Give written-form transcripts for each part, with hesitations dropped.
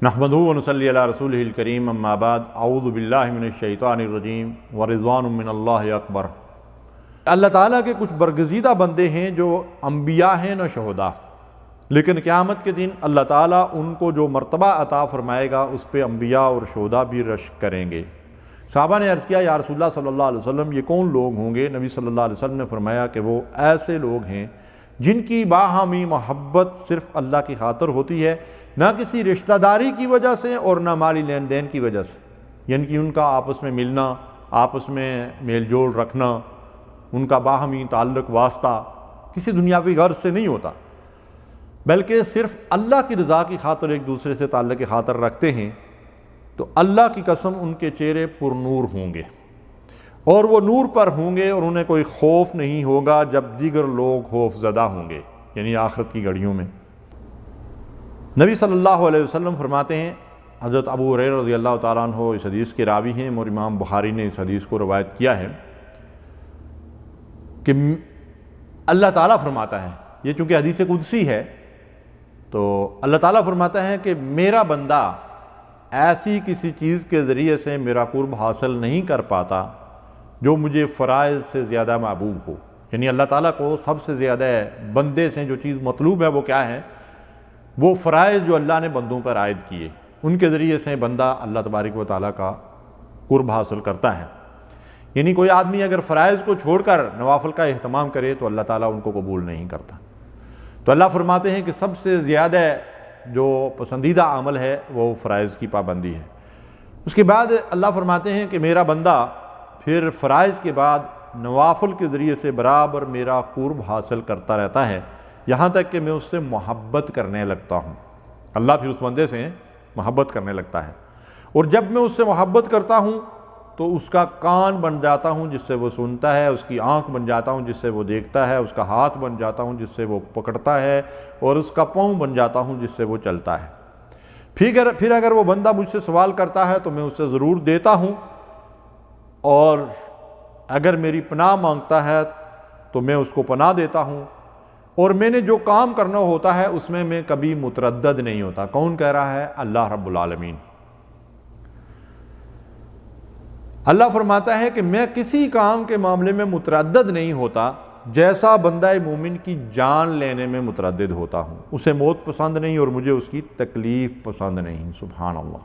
نحمدہ و نصلی علی رسولہ الکریم اما بعد اعوذ باللہ من الشیطان الرجیم ورضوان من اللہ اکبر۔ اللہ تعالیٰ کے کچھ برگزیدہ بندے ہیں جو انبیاء ہیں نہ شہداء، لیکن قیامت کے دن اللہ تعالیٰ ان کو جو مرتبہ عطا فرمائے گا اس پہ انبیاء اور شہداء بھی رشک کریں گے۔ صحابہ نے عرض کیا یا رسول اللہ صلی اللہ علیہ وسلم یہ کون لوگ ہوں گے؟ نبی صلی اللہ علیہ وسلم نے فرمایا کہ وہ ایسے لوگ ہیں جن کی باہمی محبت صرف اللہ کی خاطر ہوتی ہے، نہ کسی رشتہ داری کی وجہ سے اور نہ مالی لین دین کی وجہ سے، یعنی کہ ان کا آپس میں ملنا، آپس میں میل جول رکھنا، ان کا باہمی تعلق واسطہ کسی دنیاوی غرض سے نہیں ہوتا، بلکہ صرف اللہ کی رضا کی خاطر ایک دوسرے سے تعلق خاطر رکھتے ہیں۔ تو اللہ کی قسم ان کے چہرے پر نور ہوں گے، اور وہ نور پر ہوں گے، اور انہیں کوئی خوف نہیں ہوگا جب دیگر لوگ خوف زدہ ہوں گے، یعنی آخرت کی گھڑیوں میں۔ نبی صلی اللہ علیہ وسلم فرماتے ہیں، حضرت ابو ہریرہ رضی اللہ تعالیٰ عنہ اس حدیث کے راوی ہیں اور امام بخاری نے اس حدیث کو روایت کیا ہے کہ اللہ تعالیٰ فرماتا ہے، یہ چونکہ حدیث قدسی ہے تو اللہ تعالیٰ فرماتا ہے کہ میرا بندہ ایسی کسی چیز کے ذریعے سے میرا قرب حاصل نہیں کر پاتا جو مجھے فرائض سے زیادہ محبوب ہو، یعنی اللہ تعالیٰ کو سب سے زیادہ بندے سے جو چیز مطلوب ہے وہ کیا ہے؟ وہ فرائض جو اللہ نے بندوں پر عائد کیے، ان کے ذریعے سے بندہ اللہ تبارک و تعالیٰ کا قرب حاصل کرتا ہے۔ یعنی کوئی آدمی اگر فرائض کو چھوڑ کر نوافل کا اہتمام کرے تو اللہ تعالیٰ ان کو قبول نہیں کرتا۔ تو اللہ فرماتے ہیں کہ سب سے زیادہ جو پسندیدہ عمل ہے وہ فرائض کی پابندی ہے۔ اس کے بعد اللہ فرماتے ہیں کہ میرا بندہ پھر فرائض کے بعد نوافل کے ذریعے سے برابر میرا قرب حاصل کرتا رہتا ہے، یہاں تک کہ میں اس سے محبت کرنے لگتا ہوں۔ اللہ پھر اس بندے سے محبت کرنے لگتا ہے، اور جب میں اس سے محبت کرتا ہوں تو اس کا کان بن جاتا ہوں جس سے وہ سنتا ہے، اس کی آنکھ بن جاتا ہوں جس سے وہ دیکھتا ہے، اس کا ہاتھ بن جاتا ہوں جس سے وہ پکڑتا ہے، اور اس کا پاؤں بن جاتا ہوں جس سے وہ چلتا ہے۔ پھر اگر وہ بندہ مجھ سے سوال کرتا ہے تو میں اسے ضرور دیتا ہوں، اور اگر میری پناہ مانگتا ہے تو میں اس کو پناہ دیتا ہوں، اور میں نے جو کام کرنا ہوتا ہے اس میں کبھی متردد نہیں ہوتا۔ کون کہہ رہا ہے؟ اللہ رب العالمین۔ اللہ فرماتا ہے کہ میں کسی کام کے معاملے میں متردد نہیں ہوتا جیسا بندہ مومن کی جان لینے میں متردد ہوتا ہوں۔ اسے موت پسند نہیں اور مجھے اس کی تکلیف پسند نہیں۔ سبحان اللہ۔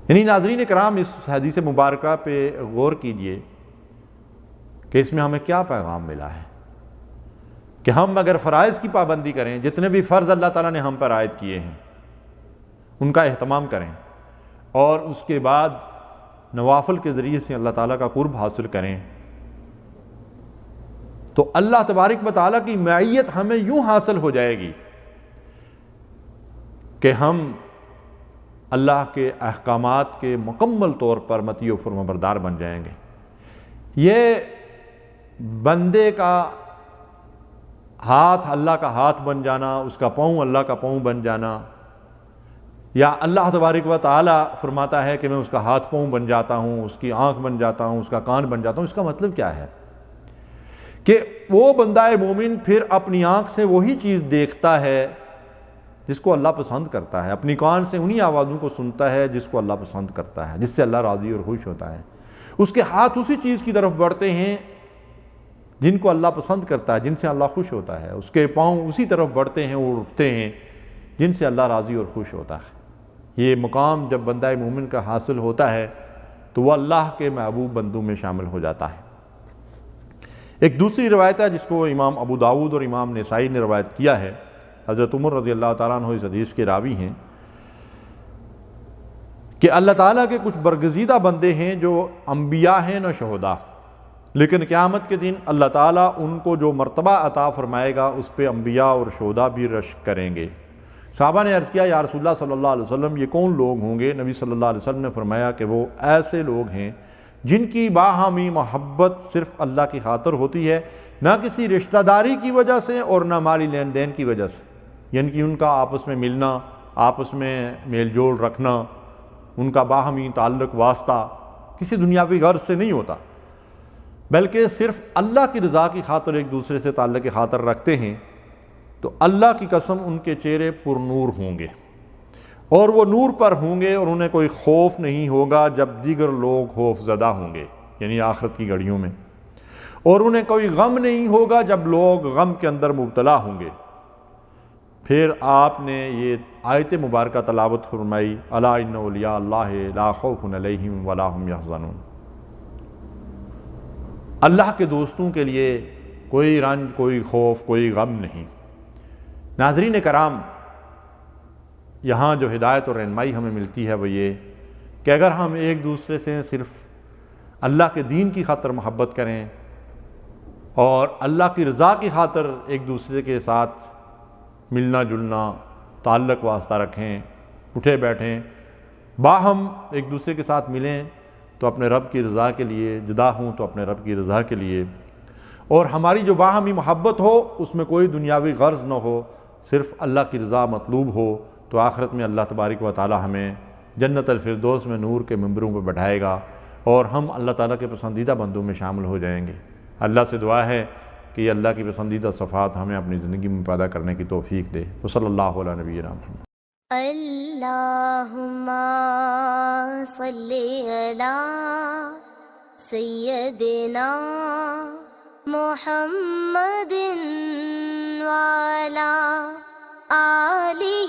یعنی ناظرین کرام، اس حدیث مبارکہ پہ غور کیجئے کہ اس میں ہمیں کیا پیغام ملا ہے کہ ہم اگر فرائض کی پابندی کریں، جتنے بھی فرض اللہ تعالیٰ نے ہم پر عائد کیے ہیں ان کا اہتمام کریں، اور اس کے بعد نوافل کے ذریعے سے اللہ تعالیٰ کا قرب حاصل کریں، تو اللہ تبارک و تعالیٰ کی معیت ہمیں یوں حاصل ہو جائے گی کہ ہم اللہ کے احکامات کے مکمل طور پر مطیع و فرمانبردار بن جائیں گے۔ یہ بندے کا ہاتھ اللہ کا ہاتھ بن جانا، اس کا پاؤں اللہ کا پاؤں بن جانا، یا اللہ تبارک و تعالیٰ فرماتا ہے کہ میں اس کا ہاتھ پاؤں بن جاتا ہوں، اس کی آنکھ بن جاتا ہوں، اس کا کان بن جاتا ہوں، اس کا مطلب کیا ہے؟ کہ وہ بندہ مومن پھر اپنی آنکھ سے وہی چیز دیکھتا ہے جس کو اللہ پسند کرتا ہے، اپنی کان سے انہی آوازوں کو سنتا ہے جس کو اللہ پسند کرتا ہے، جس سے اللہ راضی اور خوش ہوتا ہے۔ اس کے ہاتھ اسی چیز کی طرف بڑھتے ہیں جن کو اللہ پسند کرتا ہے، جن سے اللہ خوش ہوتا ہے۔ اس کے پاؤں اسی طرف بڑھتے ہیں اور اٹھتے ہیں جن سے اللہ راضی اور خوش ہوتا ہے۔ یہ مقام جب بندہ مومن کا حاصل ہوتا ہے تو وہ اللہ کے محبوب بندوں میں شامل ہو جاتا ہے۔ ایک دوسری روایت ہے جس کو امام ابو داؤد اور امام نسائی نے روایت کیا ہے، حضرت عمر رضی اللہ تعالیٰ عنہ اس حدیث کے راوی ہیں کہ اللہ تعالیٰ کے کچھ برگزیدہ بندے ہیں جو انبیاء ہیں نہ شہداء، لیکن قیامت کے دن اللہ تعالیٰ ان کو جو مرتبہ عطا فرمائے گا اس پہ انبیاء اور شہداء بھی رشک کریں گے۔ صحابہ نے عرض کیا یا رسول اللہ صلی اللہ علیہ وسلم یہ کون لوگ ہوں گے؟ نبی صلی اللہ علیہ وسلم نے فرمایا کہ وہ ایسے لوگ ہیں جن کی باہمی محبت صرف اللہ کی خاطر ہوتی ہے، نہ کسی رشتہ داری کی وجہ سے اور نہ مالی لین دین کی وجہ سے، یعنی کہ ان کا آپس میں ملنا، آپس میں میل جول رکھنا، ان کا باہمی تعلق واسطہ کسی دنیاوی غرض سے نہیں ہوتا، بلکہ صرف اللہ کی رضا کی خاطر ایک دوسرے سے تعلق خاطر رکھتے ہیں۔ تو اللہ کی قسم ان کے چہرے پر نور ہوں گے، اور وہ نور پر ہوں گے اور انہیں کوئی خوف نہیں ہوگا جب دیگر لوگ خوف زدہ ہوں گے، یعنی آخرت کی گھڑیوں میں، اور انہیں کوئی غم نہیں ہوگا جب لوگ غم کے اندر مبتلا ہوں گے۔ پھر آپ نے یہ آیت مبارکہ تلاوت فرمائی، الا ان اولیاء اللہ لا خوف علیہم ولا هم یحزنون۔ اللہ کے دوستوں کے لیے کوئی رنج، کوئی خوف، کوئی غم نہیں۔ ناظرین کرام، یہاں جو ہدایت اور رہنمائی ہمیں ملتی ہے وہ یہ کہ اگر ہم ایک دوسرے سے صرف اللہ کے دین کی خاطر محبت کریں اور اللہ کی رضا کی خاطر ایک دوسرے کے ساتھ ملنا جلنا، تعلق واسطہ رکھیں، اٹھے بیٹھیں، باہم ایک دوسرے کے ساتھ ملیں تو اپنے رب کی رضا کے لیے، جدا ہوں تو اپنے رب کی رضا کے لیے، اور ہماری جو باہمی محبت ہو اس میں کوئی دنیاوی غرض نہ ہو، صرف اللہ کی رضا مطلوب ہو، تو آخرت میں اللہ تبارک و تعالی ہمیں جنت الفردوس میں نور کے منبروں پہ بٹھائے گا اور ہم اللہ تعالیٰ کے پسندیدہ بندوں میں شامل ہو جائیں گے۔ اللہ سے دعا ہے کہ یہ اللہ کی پسندیدہ صفات ہمیں اپنی زندگی میں پیدا کرنے کی توفیق دے۔ وصلی اللہ علیہ نبینا محمد۔ اللہم صلی علی سیدنا محمد وعلی آلہ